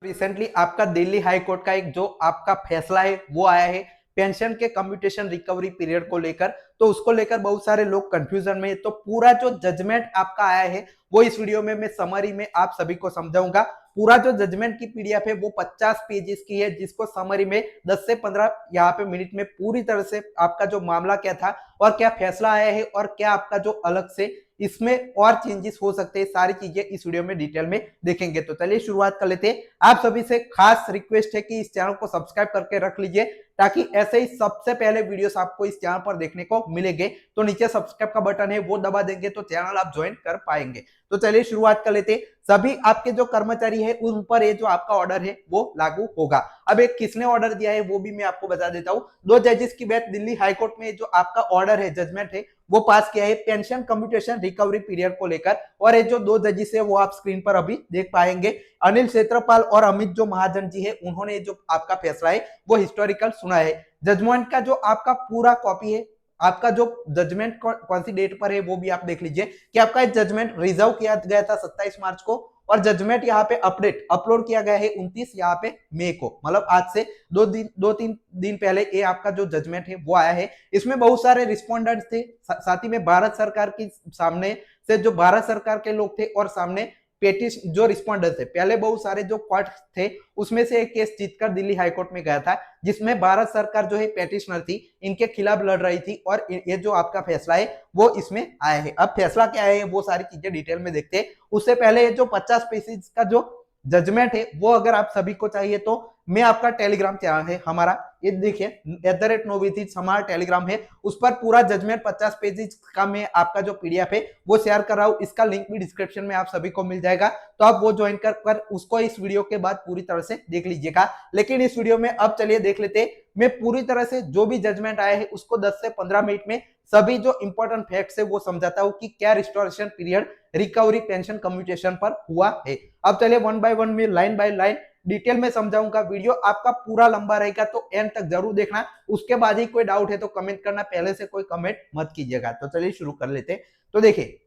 Recently आपका Delhi high court का एक जो आपका फैसला है वो आया है पेंशन के कम्प्यूटेशन रिकवरी पीरियड को लेकर। तो उसको लेकर बहुत सारे लोग कंफ्यूजन में है। तो पूरा जो जजमेंट आपका आया है वो इस वीडियो में मैं समरी में आप सभी को समझाऊंगा। पूरा जो जजमेंट की पीडीएफ है वो 50 पेजेस की है, जिसको समरी में 10 से 15 यहाँ पे मिनट में पूरी तरह से आपका जो मामला क्या था और क्या फैसला आया है और क्या आपका जो अलग से इसमें और चेंजेस हो सकते हैं, सारी चीजें इस वीडियो में डिटेल में देखेंगे। तो चलिए शुरुआत कर लेते हैं। आप सभी से खास रिक्वेस्ट है कि इस चैनल को सब्सक्राइब करके रख लीजिए ताकि ऐसे ही सबसे पहले वीडियोस आपको इस चैनल पर देखने को मिलेंगे। तो नीचे सब्सक्राइब का बटन है वो दबा देंगे तो चैनल आप ज्वाइन कर पाएंगे। तो चलिए शुरुआत कर लेते हैं। सभी आपके जो कर्मचारी है उन पर ये जो आपका ऑर्डर है वो लागू होगा। अब एक किसने ऑर्डर दिया है वो भी मैं आपको बता देता हूँ। दो जजेस की बेंच दिल्ली हाईकोर्ट में जो आपका ऑर्डर है, जजमेंट है, वो पास किया है पेंशन कम्प्यूटेशन रिकवरी पीरियड को लेकर। और ये जो दो जजेस है वो आप स्क्रीन पर अभी देख पाएंगे। अनिल क्षेत्रपाल और अमित जो महाजन जी है उन्होंने जो आपका फैसला है वो हिस्टोरिकल सुना है। जजमेंट का जो आपका पूरा कॉपी है, आपका जो जजमेंट कौन सी डेट पर है वो भी आप देख लीजिए कि आपका जजमेंट रिजर्व किया गया था 27 मार्च को और जजमेंट यहाँ पे अपलोड किया गया है 29 यहाँ पे मई को, मतलब आज से 2-3 दिन पहले ये आपका जो जजमेंट है वो आया है। इसमें बहुत सारे रिस्पोंडेंट्स थे, साथ ही में भारत सरकार की सामने से जो भारत सरकार के लोग थे और सामने पेटिश जो रिस्पोंडेंट थे। पहले बहुत सारे जो कोर्ट थे उसमें से एक केस जीतकर दिल्ली हाईकोर्ट में गया था जिसमें भारत सरकार जो है पेटिशनर थी, इनके खिलाफ लड़ रही थी और ये जो आपका फैसला है वो इसमें आया है। अब फैसला क्या है वो सारी चीजें डिटेल में देखते हैं। उससे पहले ये जो 50 पेजेस का जो जजमेंट है वो अगर आप सभी को चाहिए तो मैं आपका टेलीग्राम चैनल है हमारा, ये देखिए @novithi हमारा टेलीग्राम है, उस पर पूरा जजमेंट 50 पेजेस का मैं आपका जो पीडीएफ है वो शेयर कर रहा हूँ। इसका लिंक भी डिस्क्रिप्शन में आप सभी को मिल जाएगा, तो आप वो ज्वाइन कर उसको इस वीडियो के बाद पूरी तरह से देख लीजिएगा। लेकिन इस वीडियो में अब चलिए देख लेते हैं। मैं पूरी तरह से जो भी जजमेंट आया है उसको 10 से 15 मिनट में सभी जो इंपॉर्टेंट फैक्ट्स है वो समझाता हूँ कि क्या restoration period recovery pension computation पर हुआ है। अब चलिए वन बाय वन में लाइन बाय लाइन डिटेल में समझाऊंगा। वीडियो आपका पूरा लंबा रहेगा तो एंड तक जरूर देखना। उसके बाद ही कोई डाउट है तो कमेंट करना, पहले से कोई कमेंट मत कीजिएगा। तो चलिए शुरू कर लेते हैं। तो देखिए,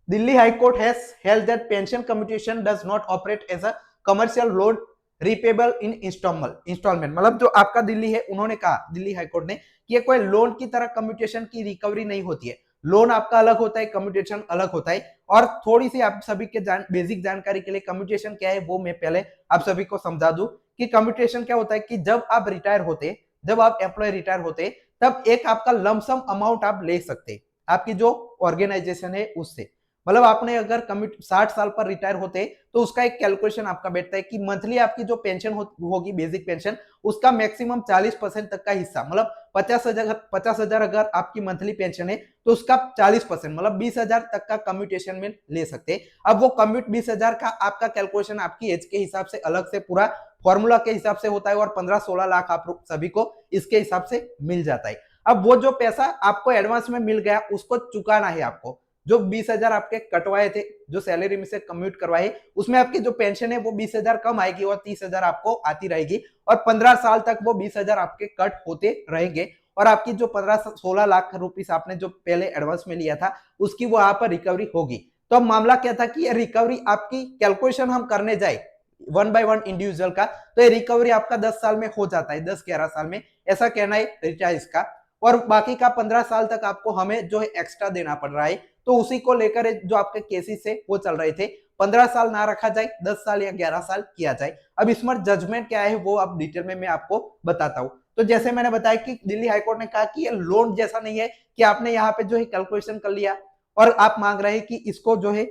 Delhi high court has held that pension computation does not operate as a commercial loan repayable in installment. मतलब जो आपका दिल्ली है उन्होंने कहा, दिल्ली हाई कोर्ट ने, कि ये कोई लोन की तरह कम्प्यूटेशन की रिकवरी नहीं होती है। लोन आपका अलग होता है, कम्प्यूटेशन अलग होता है। और थोड़ी सी आप सभी के बेसिक जानकारी के लिए कम्प्यूटेशन क्या है वो मैं पहले आप सभी को समझा दूं कि कम्प्यूटेशन क्या होता है कि जब आप रिटायर होते, जब आप एम्प्लॉय रिटायर होते तब एक आपका लमसम अमाउंट आप ले सकते आपकी जो ऑर्गेनाइजेशन है उससे। मतलब आपने अगर कमिट 60 साल पर रिटायर होते तो उसका एक कैलकुलेशन आपका बैठता है कि मंथली आपकी जो पेंशन होगी बेसिक पेंशन, उसका मैक्सिमम 40% तक का हिस्सा, मतलब 50,000 अगर आपकी मंथली पेंशन है तो उसका 40% मतलब 20,000 तक का कम्यूटेशन में ले सकते हैं। अब वो कम्यूट 20,000 का आपका कैलकुलेशन आपकी एज के हिसाब से अलग से पूरा फॉर्मूला के हिसाब से होता है और 15-16 लाख आप सभी को इसके हिसाब से मिल जाता है। अब वो जो पैसा आपको एडवांस में मिल गया उसको चुकाना है आपको। जो 20,000 आपके कटवाए थे, जो सैलरी में से कम्यूट करवाए, उसमें आपकी जो पेंशन है वो 20,000 कम आएगी और 30,000 आपको आती रहेगी और 15 साल तक वो 20,000 आपके कट होते रहेंगे और आपकी जो 15-16 लाख रुपीस आपने जो पहले एडवांस में लिया था उसकी वो यहाँ पर रिकवरी होगी। तो अब मामला क्या था कि ये रिकवरी आपकी कैलकुलेशन हम करने जाए वन बाय वन इंडिविजुअल का, तो ये रिकवरी आपका 10 साल में हो जाता है, 10-11 साल में, ऐसा कहना है रिटायर्स का। और बाकी का 15 साल तक आपको हमें जो है एक्स्ट्रा देना पड़ रहा है। तो उसी को लेकर जो आपके केसेस है वो चल रहे थे, 15 साल ना रखा जाए, 10 साल या 11 साल किया जाए। अब इसमें जजमेंट क्या है वो अब डिटेल में मैं आपको बताता हूँ। तो जैसे मैंने बताया कि दिल्ली हाईकोर्ट ने कहा कि ये लोन जैसा नहीं है कि आपने यहाँ पे जो है कैलकुलेशन कर लिया और आप मांग रहे हैं कि इसको जो है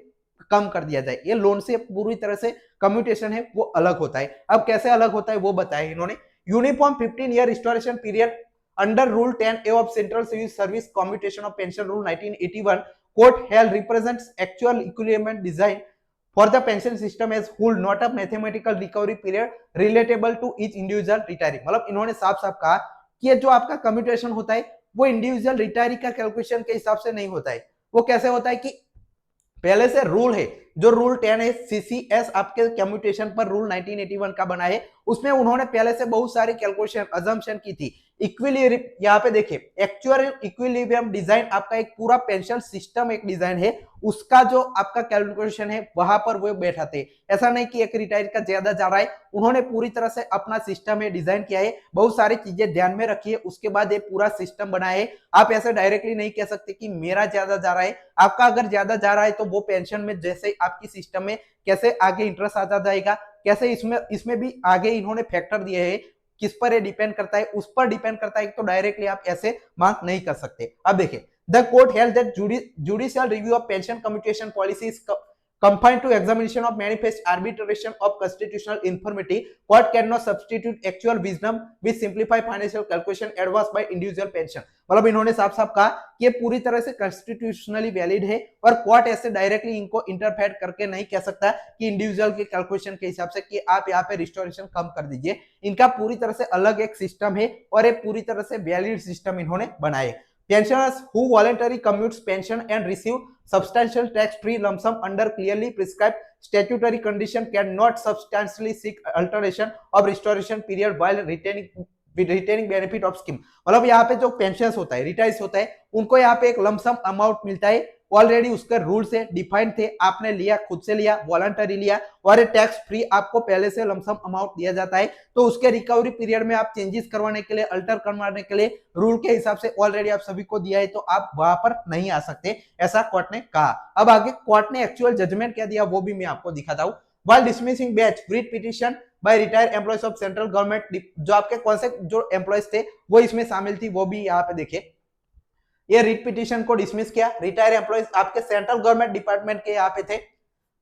कम कर दिया जाए। ये लोन से पूरी तरह से कम्यूटेशन है वो अलग होता है। अब कैसे अलग होता है वो बताया इन्होंने। Uniform 15 year restoration period under rule 10A of central civil service commutation of pension rule 1981 court held represents actual equilibrium design for the pension system as whole, not a mathematical recovery period relatable to each individual retiree। मतलब इन्होंने साफ साफ कहा कि ये जो आपका commutation होता है वो इंडिविजुअल रिटायरी का कैलकुलेशन के हिसाब से नहीं होता है। वो कैसे होता है कि पहले से रूल है जो रूल 10 है सीसीएस आपके कम्यूटेशन पर रूल 1981 का बना है, उसमें उन्होंने पहले से बहुत सारी कैलकुलेशन अजम्पशन की थी। इक्विलिब्रियम यहाँ पे देखिए एक्चुअल इक्विलिब्रियम डिजाइन आपका एक पूरा पेंशन सिस्टम एक डिजाइन है, उसका जो आपका कैलकुलेशन है वहां पर वो बैठाते हैं। ऐसा नहीं कि एक रिटायर का ज्यादा जा रहा है, उन्होंने पूरी तरह से अपना सिस्टम है डिजाइन किया है, बहुत सारी चीजें ध्यान में रखी है, उसके बाद ये पूरा सिस्टम बनाया है। आप ऐसे डायरेक्टली नहीं कह सकते कि मेरा ज्यादा जा रहा है, आपका अगर ज्यादा जा रहा है तो वो पेंशन में जैसे आपकी सिस्टम में कैसे आगे इंटरेस्ट आता जाएगा, कैसे इसमें भी आगे इन्होंने फैक्टर दिए है, किस पर ये डिपेंड करता है, उस पर डिपेंड करता है, तो डायरेक्टली आप ऐसे मार्क नहीं कर सकते। अब देखिए the court held that judicial review of pension commutation policy is confined to examination of manifest arbitration of constitutional infirmity. Court cannot substitute actual wisdom with simplified financial calculation advanced by individual pension. मतलब इन्होंने साफ साफ कहा कि ये पूरी तरह से कॉन्स्टिट्यूशनली वैलिड है और कोर्ट ऐसे डायरेक्टली इनको इंटरफेयर करके नहीं कह सकता कि इंडिविजुअल के कैलकुलेशन के हिसाब से कि आप यहाँ पे रिस्टोरेशन कम कर दीजिए। इनका पूरी तरह से अलग एक सिस्टम है और एक पूरी तरह से वैलिड सिस्टम इन्होंने बनाए। Pensioners who voluntarily commutes pension and receive substantial tax-free lump sum under clearly prescribed statutory condition cannot substantially seek alteration of restoration period while retaining benefit of scheme। मतलब यहाँ पे जो पेंशन होता है retires होता है उनको यहाँ पे एक लमसम अमाउंट मिलता है, ऑलरेडी उसके रूल से डिफाइंड थे, आपने लिया खुद से लिया वॉलंटरी लिया और टैक्स फ्री आपको पहले से लमसम अमाउंट दिया जाता है, तो उसके रिकवरी पीरियड में आप चेंजेस करवाने के लिए अल्टर करवाने के लिए रूल के हिसाब से ऑलरेडी आप सभी को दिया है, तो आप वहां पर नहीं आ सकते, ऐसा कोर्ट ने कहा। अब आगे कोर्ट ने एक्चुअल जजमेंट क्या दिया वो भी मैं आपको दिखाता हूँ। while dismissing batch writ petition by retired employees of central government, जो आपके कौन से जो एम्प्लॉयज थे वो इसमें शामिल थी वो भी यहाँ पे देखिए, ये रिट पिटीशन को डिसमिस किया। रिटायर एम्प्लॉइज आपके सेंट्रल गवर्नमेंट डिपार्टमेंट के यहाँ पे थे,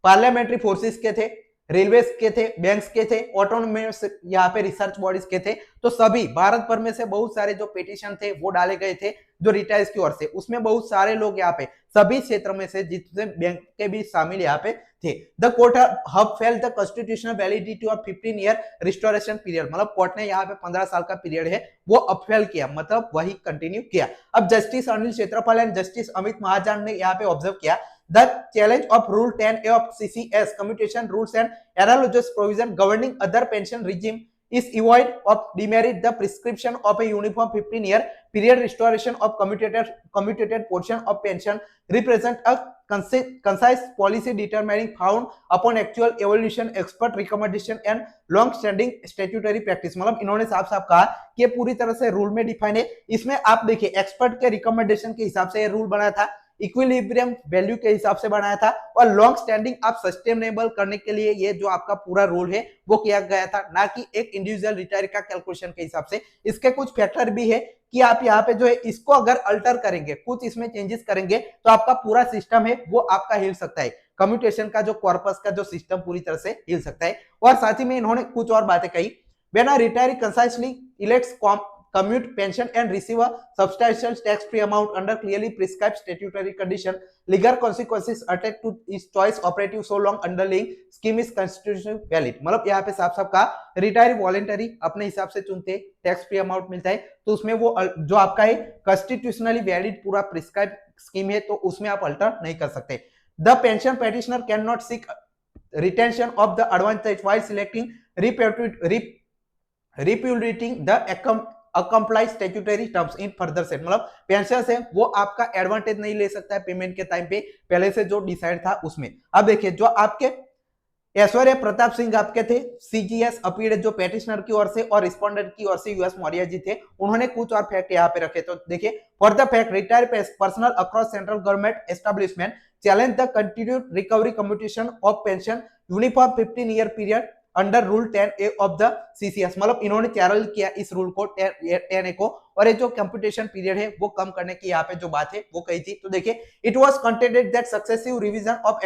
पार्लियामेंट्री फोर्सेस के थे, रेलवेज के थे, बैंक्स के थे, ऑटोनोमस यहाँ पे रिसर्च बॉडीज के थे, तो सभी भारत भर में से बहुत सारे जो पिटीशन थे वो डाले गए थे जो रिटायर्स की ओर से, उसमें बहुत सारे लोग यहाँ पे सभी क्षेत्र में से जितने बैंक के भी शामिल यहाँ पे थे। The court hub failed the constitutional validity of 15 year restoration period, मतलब कोर्ट ने यहाँ पे 15 साल का पीरियड है वो अपफेल किया, मतलब वही कंटिन्यू किया। अब justice Anil Kshetarpal and justice Amit Mahajan ने यहाँ पे ऑब्जर्व किया the challenge of rule 10A of CCS commutation rules and analogous provision governing other pension regime is void of demerit the prescription of a uniform 15-year period restoration of commutated portion of pension represent a concise policy determining found upon actual evolution expert recommendation and long standing statutory practice। मतलब इन्होंने साफ साफ कहा कि ये पूरी तरह से रूल में डिफाइन है, इसमें आप देखिए एक्सपर्ट के रिकमेंडेशन के हिसाब से ये रूल बना था, इक्विलिब्रियम वैल्यू के हिसाब से बनाया था और लॉन्ग स्टैंडिंग आप सस्टेनेबल करने के लिए ये जो आपका पूरा रूल है वो किया गया था, ना कि एक इंडिविजुअल रिटायर का कैलकुलेशन के हिसाब से। इसके कुछ फैक्टर भी है कि आप यहाँ पे जो है इसको अगर अल्टर करेंगे, कुछ इसमें चेंजेस करेंगे तो आपका पूरा सिस्टम है वो आपका हिल सकता है, कम्यूटेशन का जो कॉर्पस का जो सिस्टम पूरी तरह से हिल सकता है। और साथ ही में इन्होंने कुछ और बातें कही, when a retiree consciously elects commute pension and receive a substantial tax-free amount under clearly prescribed statutory condition, legal consequences attached to its choice operative so long underlying scheme is constitutionally valid। मतलब यहाँ पे साफ साफ कहा retire voluntary अपने हिसाब से चुनते, टैक्स फ्री अमाउंट मिलता है, तो उसमें वो जो आपका है कॉन्स्टिट्यूशनली वैलिड पूरा प्रिस्क्राइब स्कीम है, तो उसमें आप अल्टर नहीं कर सकते। The pension petitioner can not seek retention of the advantage while selecting repudiating the अकम्प्लाई statutory terms in further set. मतलब पेंशन है वो आपका एडवांटेज नहीं ले सकता है पेमेंट के टाइम पे पहले से जो डिसाइड था उसमें। अब देखिए जो आपके ऐश्वर्य प्रताप सिंह आपके थे, सीजीएस अपील जो पेटिशनर की ओर से और रिस्पोंडेंट की ओर से यूएस मौर्य जी थे, उन्होंने कुछ और फैक्ट यहाँ पे रखे, तो देखिए for the fact retire personal across central government establishment challenge the continued recovery commutation of pension uniform 15 year period under rule 10A of the CCS. मतलब इन्होंने चैलेंज किया इस रूल को 10A को, और ये जो कंप्यूटेशन पीरियड है वो कम करने की यहाँ पे जो बात है वो कही थी। तो देखिए it was contented that successive revision of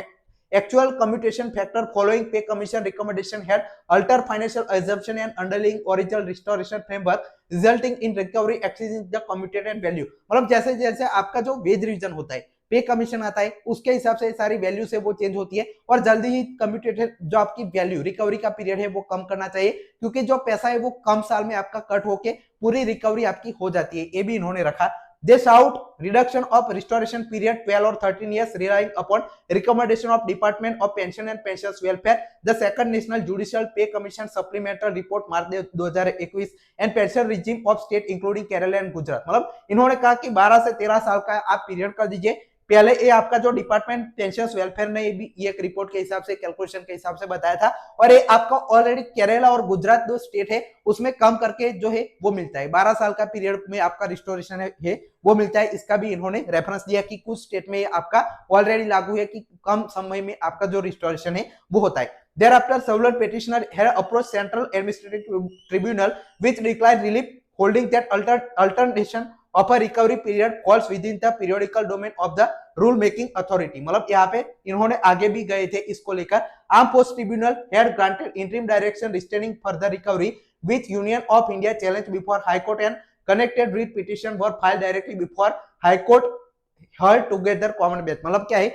actual commutation factor following pay commission recommendation had altered financial assumption and underlying original restoration framework resulting in recovery exceeding the commutated value। मतलब जैसे जैसे आपका जो वेज रिवीजन होता है, पे commission आता है, उसके हिसाब से सारी वैल्यू से वो चेंज होती है और जल्दी ही कम्यूटेटेड जो आपकी वैल्यू रिकवरी का पीरियड है वो कम करना चाहिए, क्योंकि जो पैसा है वो कम साल में आपका कट होके पूरी रिकवरी आपकी हो जाती है, ये भी इन्होंने रखा। They shout reduction of restoration period 12 और 13 years relying upon recommendation of Department of Pension and Pensions Welfare, the second National Judicial Pay Commission supplemental report March 2021 and pension regime of state including Kerala and Gujarat। मतलब इन्होंने कहा कि 12 से 13 साल का आप period कर दीजिए। पहले ये आपका जो डिपार्टमेंट पेंशन वेलफेयर ने भी ये एक रिपोर्ट के हिसाब से कैलकुलेशन के हिसाब से बताया था, और ये आपका ऑलरेडी केरला और गुजरात जो स्टेट है उसमें कम करके जो है वो मिलता है। 12 साल का पीरियड में आपका रिस्टोरेशन है वो मिलता है। इसका भी इन्होंने रेफरेंस दिया कि कुछ स्टेट में आपका ऑलरेडी लागू है कि कम समय में आपका जो रिस्टोरेशन है वो होता है। Thereafter, several petitioners had approached Central Administrative Tribunal, which declined relief, holding that alternation of a recovery period falls within the periodical domain of the rule making authority। मतलब यहाँ पे इन्होंने आगे भी गए थे इसको लेकर। Armed Forces Tribunal had granted interim direction restraining further recovery, which Union of India challenged before High Court, and connected writ petition were filed directly before High Court heard together common bench। मतलब क्या है,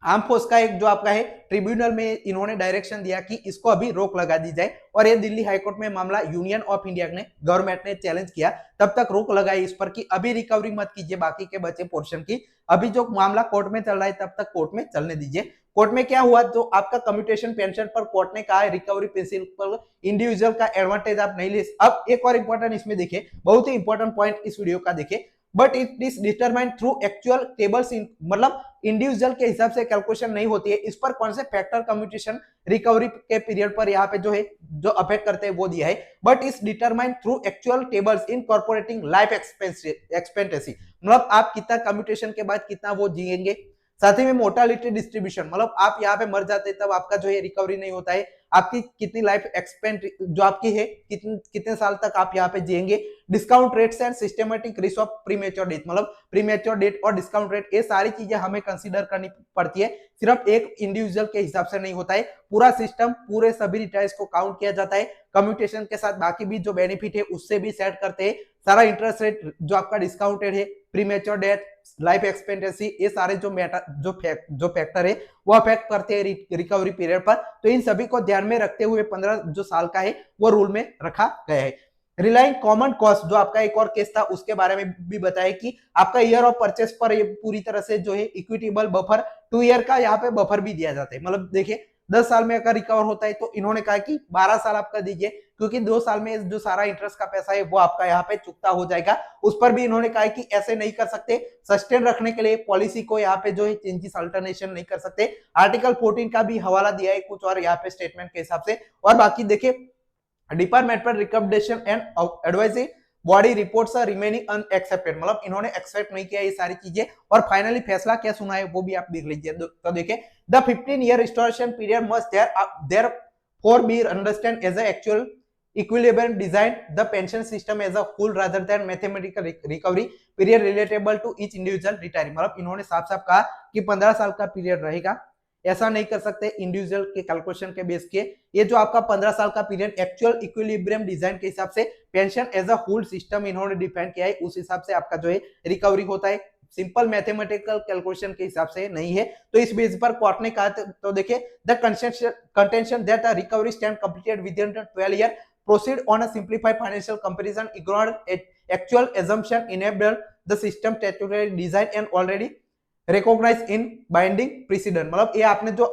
arm force का एक जो आपका है tribunal में इन्होंने डायरेक्शन दिया कि इसको अभी रोक लगा दी जाए, और ये दिल्ली हाईकोर्ट में मामला यूनियन ऑफ इंडिया ने गवर्नमेंट ने चैलेंज किया, तब तक रोक लगाई इस पर कि अभी रिकवरी मत कीजिए बाकी के बचे पोर्शन की, अभी जो मामला कोर्ट में चल रहा है तब तक कोर्ट में चलने दीजिए। कोर्ट में क्या हुआ, जो आपका कम्यूटेशन पेंशन पर कोर्ट ने कहा है रिकवरी प्रिंसिपल इंडिविजुअल का एडवांटेज आप नहीं ले। अब एक और इंपॉर्टेंट इसमें देखे, बहुत ही इंपॉर्टेंट पॉइंट इस वीडियो का देखे, but it is determined through actual tables इन, मतलब इंडिविजुअल के हिसाब से कैलकुलेशन नहीं होती है। इस पर कौन से फैक्टर कम्यूटेशन रिकवरी के पीरियड पर यहाँ पे जो है जो अफेक्ट करते हैं वो दिया है, but is determined through actual tables incorporating life expectancy, मतलब आप कितना कम्यूटेशन के बाद कितना वो जिएंगे। साथ ही में मोर्टालिटी डिस्ट्रीब्यूशन, मतलब आप यहाँ पे मर जाते तब आपका जो है रिकवरी नहीं होता है, आपकी कितनी लाइफ एक्सपेंट जो आपकी है कितने साल तक आप यहाँ पे जिएंगे। Discount rates and systematic risk of premature death, मतलब प्रीमेच्योर डेथ और डिस्काउंट रेट, ये सारी चीजें हमें कंसीडर करनी पड़ती है, सिर्फ एक इंडिविजुअल के हिसाब से नहीं होता है, पूरा सिस्टम पूरे सभी रिटायर्स को काउंट किया जाता है। कम्यूटेशन के साथ बाकी भी जो बेनिफिट है उससे भी सेट करते हैं, सारा इंटरेस्ट रेट जो आपका डिस्काउंटेड है, प्रीमेच्योर डेथ, लाइफ एक्सपेक्टेंसी, ये सारे जो फैक्टर है वो अफेक्ट करते हैं रिकवरी पीरियड पर। तो इन सभी को ध्यान में रखते हुए 15 जो साल का है वो रूल में रखा गया है। रिलाइंग कॉमन कॉस्ट, जो आपका एक और केस था उसके बारे में भी बताया कि आपका ईयर ऑफ परचेस पर ये पूरी तरह से जो है इक्विटेबल बफर 2 ईयर का यहाँ पे बफर भी दिया जाता है। मतलब देखिए 10 साल में अगर रिकवर होता है तो इन्होंने कहा कि 12 साल आपका दीजिए, क्योंकि 2 साल में जो सारा इंटरेस्ट का पैसा है वो आपका यहाँ पे चुकता हो जाएगा। उस पर भी इन्होंने कहा कि ऐसे नहीं कर सकते, सस्टेन रखने के लिए पॉलिसी को यहाँ पे जो है चेंजेस अल्टरनेशन नहीं कर सकते। आर्टिकल 14 का भी हवाला दिया है कुछ और यहाँ पे स्टेटमेंट के हिसाब से। और बाकी देखिए departmental recommendation and advisory body reports are remaining unaccepted, मतलब इन्होंने एक्सेप्ट नहीं किया ये सारी चीजें। और फाइनली फैसला क्या सुना है वो भी आप देख लीजिए। तो देखिए the 15-year restoration period must therefore be understood as an actual equilibrium design the pension system as a whole rather than mathematical recovery period relatable to each individual retiree। मतलब इन्होंने साफ साफ कहा कि 15 साल का पीरियड रहेगा, ऐसा नहीं कर सकते इंडिविजुअल के कैलकुलेशन के बेस के। ये जो आपका 15 साल का पीरियड एक्चुअल इक्विलिब्रियम डिजाइन के हिसाब से pension as a whole system इन्होंने डिफाइन किया है, उस हिसाब से आपका जो है रिकवरी होता है, सिंपल मैथमेटिकल कैलकुलेशन के हिसाब से नहीं है। तो इस बेस पर कोर्ट ने कहा तो देखिए the contention that the recovery stand completed with in 12 year proceed on a simplified financial comparison ignored actual assumption enabled the system statutory design and already recognized in binding precedent। मतलब ये आपने जो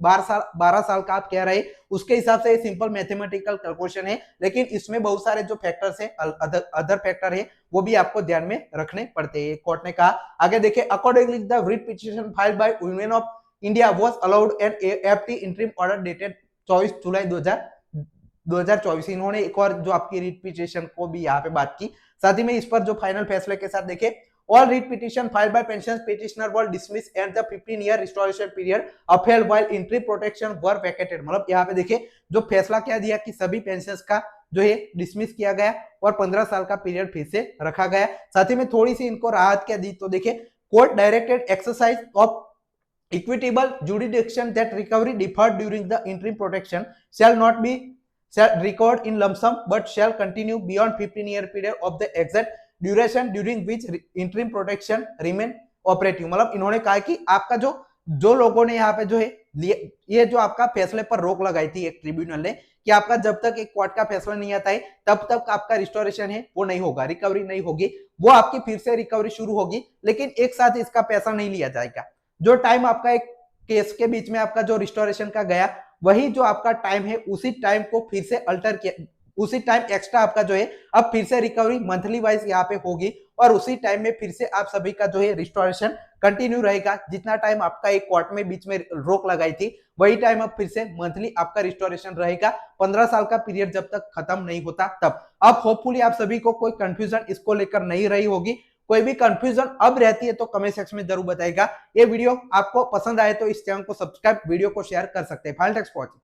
12 साल का आप कह रहे उसके हिसाब से सिंपल मैथमेटिकल कैलकुलेशन है, लेकिन इसमें बहुत सारे जो फैक्टर्स है अदर फैक्टर है वो भी आपको ध्यान में रखने पड़ते हैं, कोर्ट ने कहा। आगे देखिए accordingly the writ petition filed by Union of India was allowed an FT interim order dated 24 July 2024। इन्होंने एक और जो आपकी रिट पिटीशन को भी यहाँ पे बात की। साथ ही में इस पर जो फाइनल फैसले के साथ देखिए all writ petition filed by pension petitioner were dismissed and the 15-year restoration period upheld while interim protection were vacated। मतलब यहाँ पे देखिए जो फैसला क्या दिया कि सभी पेंशनर्स का जो है डिसमिस किया गया और 15 साल का पीरियड फिर से रखा गया। साथ ही में थोड़ी सी इनको राहत क्या दी, तो देखिए court directed exercise of equitable jurisdiction that recovery deferred during the interim protection shall record in lump sum but shall continue beyond 15-year period of the exact duration during which interim protection remain operative. मतलब इन्होंने कहा कि आपका जो लोगों ने यहाँ पे जो है ये जो आपका फैसले पर रोक लगाई थी एक ट्रिब्यूनल ने कि आपका जब तक एक कोर्ट का फैसला नहीं आता है तब तक आपका रिस्टोरेशन है वो नहीं होगा, रिकवरी नहीं होगी, वो आपकी फिर से रिकवरी शुरू होगी, लेकिन एक साथ इसका पैसा नहीं लिया जाएगा। जो टाइम आपका एक केस के बीच में आपका जो रिस्टोरेशन का गया, वही जो आपका टाइम है उसी टाइम को फिर से अल्टर किया, उसी टाइम एक्स्ट्रा आपका जो है अब फिर से रिकवरी मंथली वाइज यहाँ पे होगी और उसी टाइम में फिर से आप सभी का जो है रिस्टोरेशन कंटिन्यू रहेगा। जितना टाइम आपका एक कोर्ट में बीच में रोक लगाई थी वही टाइम अब फिर से मंथली आपका रिस्टोरेशन रहेगा, 15 साल का पीरियड जब तक खत्म नहीं होता तब। अब होपफुली आप सभी को कोई कंफ्यूजन इसको लेकर नहीं रही होगी। कोई भी कंफ्यूजन अब रहती है तो कमेंट सेक्शन में जरूर बताएगा। ये वीडियो आपको पसंद आए तो इस चैनल को सब्सक्राइब, वीडियो को शेयर कर सकते हैं। फाइल टेक्स्ट पहुंचे।